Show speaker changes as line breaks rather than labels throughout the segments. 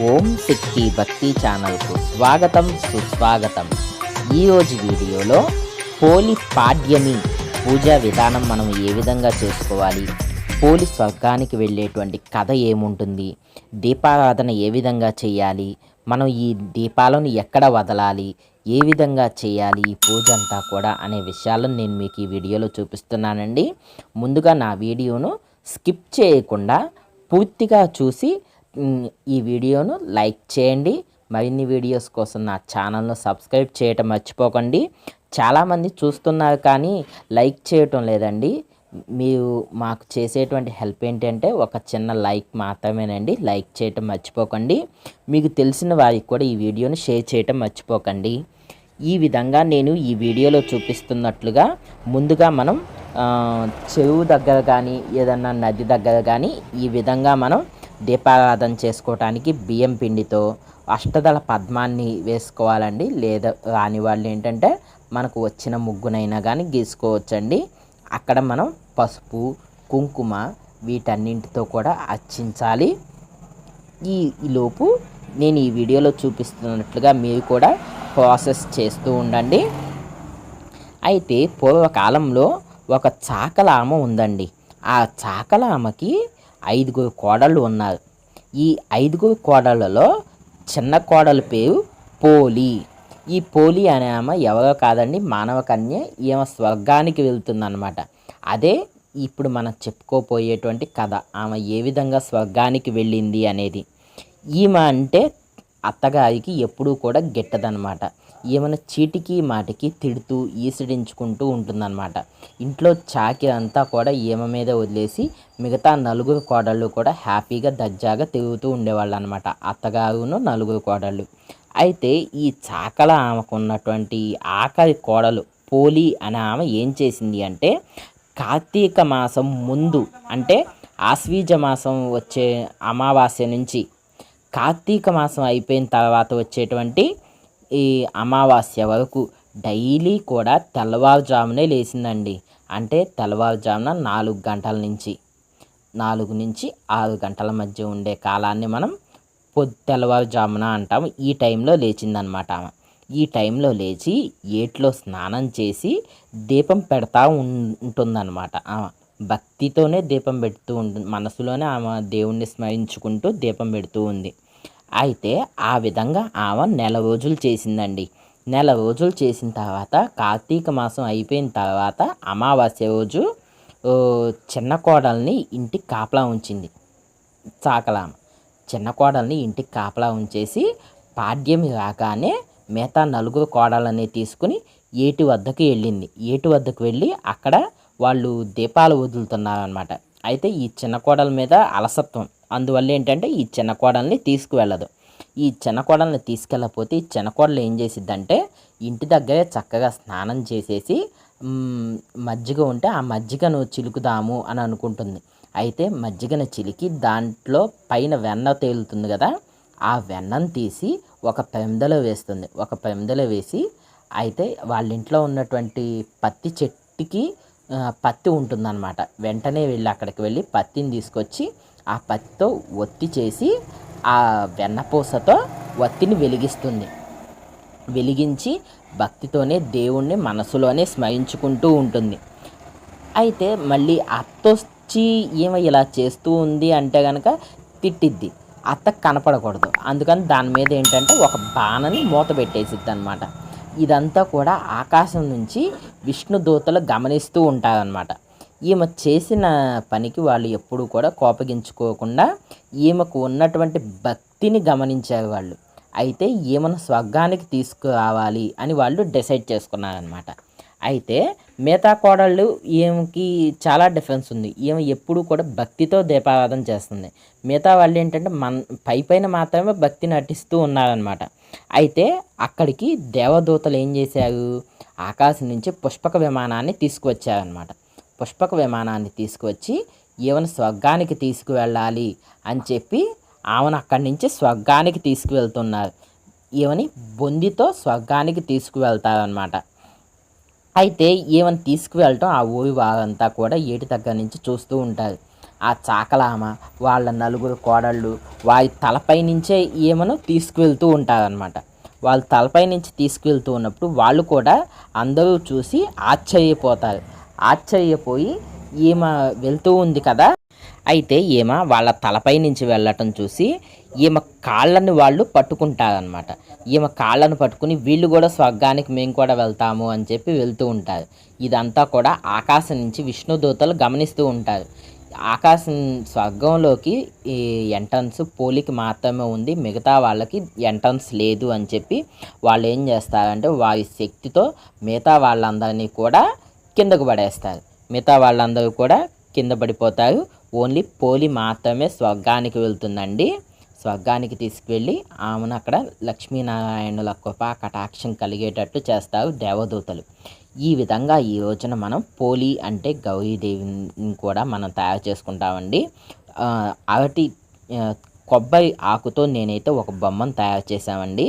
ఓం శక్తి భక్తి ఛానల్కు స్వాగతం సుస్వాగతం. ఈరోజు వీడియోలో పోలి పాడ్యమి పూజా విధానం మనం ఏ విధంగా చేసుకోవాలి, పోలి స్వర్గానికి వెళ్ళేటువంటి కథ ఏముంటుంది, దీపారాధన ఏ విధంగా చేయాలి, మనం ఈ దీపాలను ఎక్కడ వదలాలి, ఏ విధంగా చేయాలి ఈ పూజ అంతా కూడా అనే విషయాలను నేను మీకు ఈ వీడియోలో చూపిస్తున్నానండి. ముందుగా నా వీడియోను స్కిప్ చేయకుండా పూర్తిగా చూసి ఈ వీడియోను లైక్ చేయండి. మరిన్ని వీడియోస్ కోసం నా ఛానల్ను సబ్స్క్రైబ్ చేయటం మర్చిపోకండి. చాలామంది చూస్తున్నారు కానీ లైక్ చేయటం లేదండి. మీరు మాకు చేసేటువంటి హెల్ప్ ఏంటంటే ఒక చిన్న లైక్ మాత్రమేనండి. లైక్ చేయటం మర్చిపోకండి. మీకు తెలిసిన వారికి కూడా ఈ వీడియోను షేర్ చేయటం మర్చిపోకండి. ఈ విధంగా నేను ఈ వీడియోలో చూపిస్తున్నట్లుగా ముందుగా మనం చెరువు దగ్గర కానీ ఏదన్నా నది దగ్గర కానీ ఈ విధంగా మనం దీపారాధన చేసుకోవటానికి బియ్యం పిండితో అష్టదళ పద్మాన్ని వేసుకోవాలండి. లేదా రాని వాళ్ళు ఏంటంటే మనకు వచ్చిన ముగ్గునైనా కానీ గీసుకోవచ్చండి. అక్కడ మనం పసుపు కుంకుమ వీటన్నింటితో కూడా అర్చించాలి. ఈలోపు నేను ఈ వీడియోలో చూపిస్తున్నట్లుగా మీరు కూడా ప్రాసెస్ చేస్తూ ఉండండి. అయితే పూర్వకాలంలో ఒక చాకలామ ఉందండి. ఆ చాకలామకి 5 కోడళ్ళు ఉన్నారు. ఈ 5 కోడళ్ళలో చిన్న కోడల పేరు పోలి. ఈ పోలి అనే ఆమె ఎవరో కాదండి, మానవ కన్య. ఈమె స్వర్గానికి వెళ్తుందన్నమాట. అదే ఇప్పుడు మనం చెప్పుకోపోయేటువంటి కథ. ఆమె ఏ విధంగా స్వర్గానికి వెళ్ళింది అనేది. ఈమె అంటే అత్తగారికి ఎప్పుడూ కూడా గిట్టదనమాట. ఏమైనా చీటికి మాటికి తిడుతూ ఈసిడించుకుంటూ ఉంటుందన్నమాట. ఇంట్లో చాకిరి అంతా కూడా ఈమె మీద వదిలేసి మిగతా 4 కోడళ్ళు కూడా హ్యాపీగా దర్జాగా తిరుగుతూ ఉండేవాళ్ళు అనమాట. అత్తగారును 4 కోడళ్ళు. అయితే ఈ చాకల ఆమెకు ఉన్నటువంటి ఆఖరి కోడలు పోలి అనే ఆమె ఏం చేసింది అంటే, కార్తీక మాసం ముందు అంటే ఆశ్వీజ మాసం వచ్చే అమావాస్య నుంచి కార్తీక మాసం అయిపోయిన తర్వాత వచ్చేటువంటి ఈ అమావాస్య వరకు డైలీ కూడా తెల్లవారుజామునే లేచిందండి. అంటే తెల్లవారుజామున 4 గంటల నుంచి 6 గంటల మధ్య ఉండే కాలాన్ని మనం తెల్లవారుజామున అంటాము. ఈ టైంలో లేచిందనమాట ఆమె. ఈ టైంలో లేచి ఏట్లో స్నానం చేసి దీపం పెడతా ఉంటుందన్నమాట. ఆమె భక్తితోనే దీపం పెడుతూ ఉంటుంది. మనసులోనే ఆమె దేవుణ్ణి స్మరించుకుంటూ దీపం పెడుతూ ఉంది. అయితే ఆ విధంగా ఆమె 1 నెల రోజులు చేసిందండి. 1 నెల రోజులు చేసిన తర్వాత కార్తీక మాసం అయిపోయిన తర్వాత అమావాస్య రోజు చిన్న కోడల్ని ఇంటికి కాపలా ఉంచింది. చాకలామ చిన్న కోడల్ని ఇంటికి కాపలా ఉంచేసి పాడ్యమి రాగానే మిగతా 4 కోడళ్ళని తీసుకుని ఏటి వద్దకు వెళ్ళింది. ఏటి వద్దకు వెళ్ళి అక్కడ వాళ్ళు దీపాలు వదులుతున్నారనమాట. అయితే ఈ చిన్న కోడల మీద అలసత్వం. అందువల్ల ఏంటంటే ఈ చిన్న కోడల్ని తీసుకువెళ్ళదు. ఈ చిన్న కోడల్ని తీసుకెళ్ళకపోతే ఈ చిన్న కోడలు ఏం చేసిద్దంటే ఇంటి దగ్గరే చక్కగా స్నానం చేసేసి మజ్జిగ ఉంటే ఆ మజ్జిగను చిలుకుదాము అని అనుకుంటుంది. అయితే మజ్జిగను చిలికి దాంట్లో పైన వెన్న తేలుతుంది కదా, ఆ వెన్నను తీసి ఒక పెందలో వేస్తుంది. ఒక పెందలో వేసి అయితే వాళ్ళ ఇంట్లో ఉన్నటువంటి పత్తి చెట్టుకి పత్తి ఉంటుందన్నమాట. వెంటనే వెళ్ళి అక్కడికి వెళ్ళి పత్తిని తీసుకొచ్చి ఆ పత్తితో ఒత్తి చేసి ఆ వెన్నపూసతో ఒత్తిని వెలిగిస్తుంది. వెలిగించి భక్తితోనే దేవుణ్ణి మనసులోనే స్మరించుకుంటూ ఉంటుంది. అయితే మళ్ళీ అత్తొచ్చి ఏమో ఇలా చేస్తూ ఉంది అంటే కనుక తిట్టిద్ది. అత్తకు కనపడకూడదు. అందుకని దాని మీద ఏంటంటే ఒక బాణని మూత పెట్టేసిద్ది అనమాట. ఇదంతా కూడా ఆకాశం నుంచి విష్ణు దూతలు గమనిస్తూ ఉంటారనమాట. ఈమె చేసిన పనికి వాళ్ళు ఎప్పుడూ కూడా కోపగించుకోకుండా ఈమెకు ఉన్నటువంటి భక్తిని గమనించారు వాళ్ళు. అయితే ఈమెను స్వర్గానికి తీసుకురావాలి అని వాళ్ళు డిసైడ్ చేసుకున్నారనమాట. అయితే మిగతా కోడళ్ళు ఈమెకి చాలా డిఫరెన్స్ ఉంది. ఈమె ఎప్పుడూ కూడా భక్తితో దీపారాధన చేస్తుంది. మిగతా వాళ్ళు ఏంటంటే పైన మాత్రమే భక్తి నటిస్తూ ఉన్నారనమాట. అయితే అక్కడికి దేవదూతలు ఏం చేశారు, ఆకాశం నుంచి పుష్పక విమానాన్ని తీసుకువచ్చారనమాట. పుష్పక విమానాన్ని తీసుకువచ్చి ఈమెను స్వర్గానికి తీసుకువెళ్ళాలి అని చెప్పి ఆమెను అక్కడి నుంచి స్వర్గానికి తీసుకువెళ్తున్నారు. ఈమెని బొందితో స్వర్గానికి తీసుకువెళ్తారనమాట. అయితే ఈమెను తీసుకువెళ్ళటం ఆ ఊరి వారంతా కూడా ఏటి దగ్గర నుంచి చూస్తూ ఉంటారు. ఆ చాకలామ వాళ్ళ నలుగురు కోడళ్ళు వారి తలపై నుంచే ఈమెను తీసుకువెళ్తూ ఉంటారనమాట. వాళ్ళు తలపై నుంచి తీసుకువెళ్తూ ఉన్నప్పుడు వాళ్ళు కూడా అందరూ చూసి ఆశ్చర్యపోతారు. ఆశ్చర్యపోయి ఈమె వెళ్తూ ఉంది కదా, అయితే ఈమె వాళ్ళ తలపై నుంచి వెళ్ళటం చూసి ఈమె కాళ్ళని వాళ్ళు పట్టుకుంటారనమాట. ఈమె కాళ్ళను పట్టుకుని వీళ్ళు కూడా స్వర్గానికి మేము కూడా వెళ్తాము అని చెప్పి వెళ్తూ ఉంటారు. ఇదంతా కూడా ఆకాశం నుంచి విష్ణుదూతలు గమనిస్తూ ఉంటారు. ఆకాశం స్వర్గంలోకి ఈ ఎంట్రన్స్ పోలికి మాత్రమే ఉంది, మిగతా వాళ్ళకి ఎంట్రన్స్ లేదు అని చెప్పి వాళ్ళు ఏం చేస్తారంటే వారి శక్తితో మిగతా వాళ్ళందరినీ కూడా కిందకు పడేస్తారు. మిగతా వాళ్ళందరూ కూడా కింద పడిపోతారు. ఓన్లీ పోలి మాత్రమే స్వర్గానికి వెళ్తుందండి. స్వర్గానికి తీసుకువెళ్ళి ఆమెను అక్కడ లక్ష్మీనారాయణుల కృపా కటాక్షం కలిగేటట్టు చేస్తారు దేవదూతలు. ఈ విధంగా ఈ రోజున మనం పోలి అంటే గౌరీదేవిని కూడా మనం తయారు చేసుకుంటామండి. అరటి కొబ్బరి ఆకుతో నేనైతే ఒక బొమ్మను తయారు చేశామండి.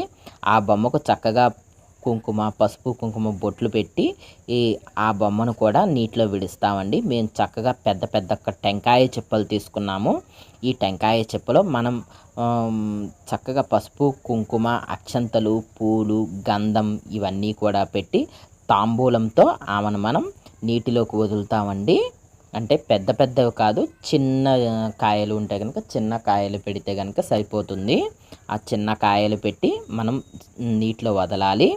ఆ బొమ్మకు చక్కగా కుంకుమ, పసుపు కుంకుమ బొట్లు పెట్టి ఆ బొమ్మను కూడా నీటిలో విడుస్తామండి. మేము చక్కగా పెద్ద పెద్ద టెంకాయ చిప్పలు తీసుకున్నాము. ఈ టెంకాయ చిప్పలో మనం చక్కగా పసుపు, కుంకుమ, అక్షంతలు, పూలు, గంధం ఇవన్నీ కూడా పెట్టి తాంబూలంతో ఆమెను మనం నీటిలోకి వదులుతామండి. అంటే పెద్ద పెద్దవి కాదు, చిన్న కాయలు ఉంటే కనుక చిన్న కాయలు పెడితే కనుక సరిపోతుంది. ఆ చిన్న కాయలు పెట్టి మనం నీటిలో వదలాలి.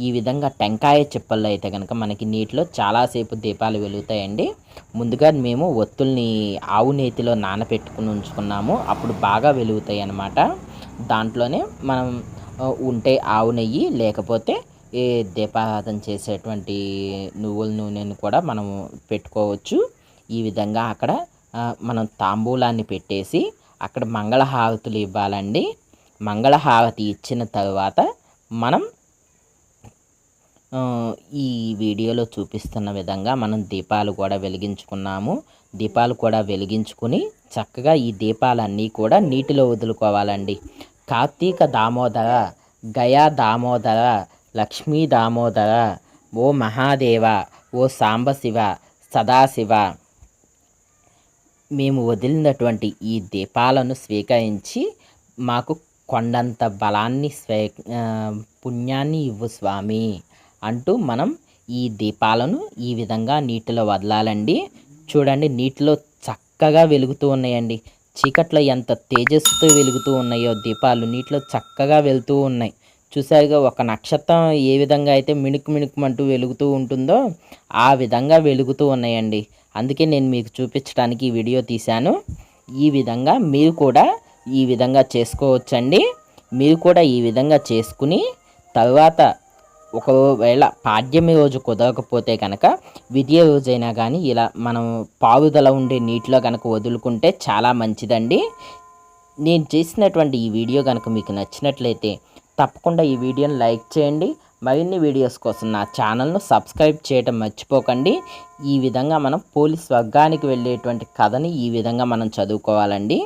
ఈ విధంగా టెంకాయ చిప్పల్లో అయితే కనుక మనకి నీటిలో చాలాసేపు దీపాలు వెలుగుతాయండి. ముందుగా మేము ఒత్తుల్ని ఆవు నేతిలో నానబెట్టుకుని ఉంచుకున్నాము, అప్పుడు బాగా వెలుగుతాయి అన్నమాట. దాంట్లోనే మనం ఉంటే ఆవు నెయ్యి, లేకపోతే ఏ దీపారాధన చేసేటువంటి నువ్వుల నూనెను కూడా మనం పెట్టుకోవచ్చు. ఈ విధంగా అక్కడ మనం తాంబూలాన్ని పెట్టేసి అక్కడ మంగళహారతులు ఇవ్వాలండి. మంగళహారతి ఇచ్చిన తర్వాత మనం ఈ వీడియోలో చూపిస్తున్న విధంగా మనం దీపాలు కూడా వెలిగించుకున్నాము. దీపాలు కూడా వెలిగించుకుని చక్కగా ఈ దీపాలన్నీ కూడా నీటిలో వదులుకోవాలండి. కార్తీక దామోదర, గయా దామోదర, లక్ష్మీ దామోదర, ఓ మహాదేవ, ఓ సాంబశివ, సదాశివ, మేము వదిలినటువంటి ఈ దీపాలను స్వీకరించి మాకు కొండంత బలాన్ని పుణ్యాన్ని ఇవ్వు స్వామి అంటూ మనం ఈ దీపాలను ఈ విధంగా నీటిలో వదలాలండి. చూడండి, నీటిలో చక్కగా వెలుగుతూ ఉన్నాయండి. చీకట్లో ఎంత తేజస్సుతో వెలుగుతూ ఉన్నాయో దీపాలు నీటిలో చక్కగా వెళ్తూ ఉన్నాయి. చూసారుగా, ఒక నక్షత్రం ఏ విధంగా అయితే మిణుకు మిణుకుమంటూ వెలుగుతూ ఉంటుందో ఆ విధంగా వెలుగుతూ ఉన్నాయండి. అందుకే నేను మీకు చూపించడానికి ఈ వీడియో తీశాను. ఈ విధంగా మీరు కూడా ఈ విధంగా చేసుకోవచ్చండి. మీరు కూడా ఈ విధంగా చేసుకుని తర్వాత ఒకవేళ పాడ్యమి రోజు కుదరకపోతే కనుక విద్య రోజైనా కానీ ఇలా మనం పారుదల ఉండే నీటిలో కనుక వదులుకుంటే చాలా మంచిదండి. నేను చేసినటువంటి ఈ వీడియో కనుక మీకు నచ్చినట్లయితే తప్పకుండా ఈ వీడియోని లైక్ చేయండి. మరిన్ని వీడియోస్ కోసం నా ఛానల్ను సబ్స్క్రైబ్ చేయడం మర్చిపోకండి. ఈ విధంగా మనం పోలీస్ వర్గానికి వెళ్ళేటువంటి కథని ఈ విధంగా మనం చదువుకోవాలండి.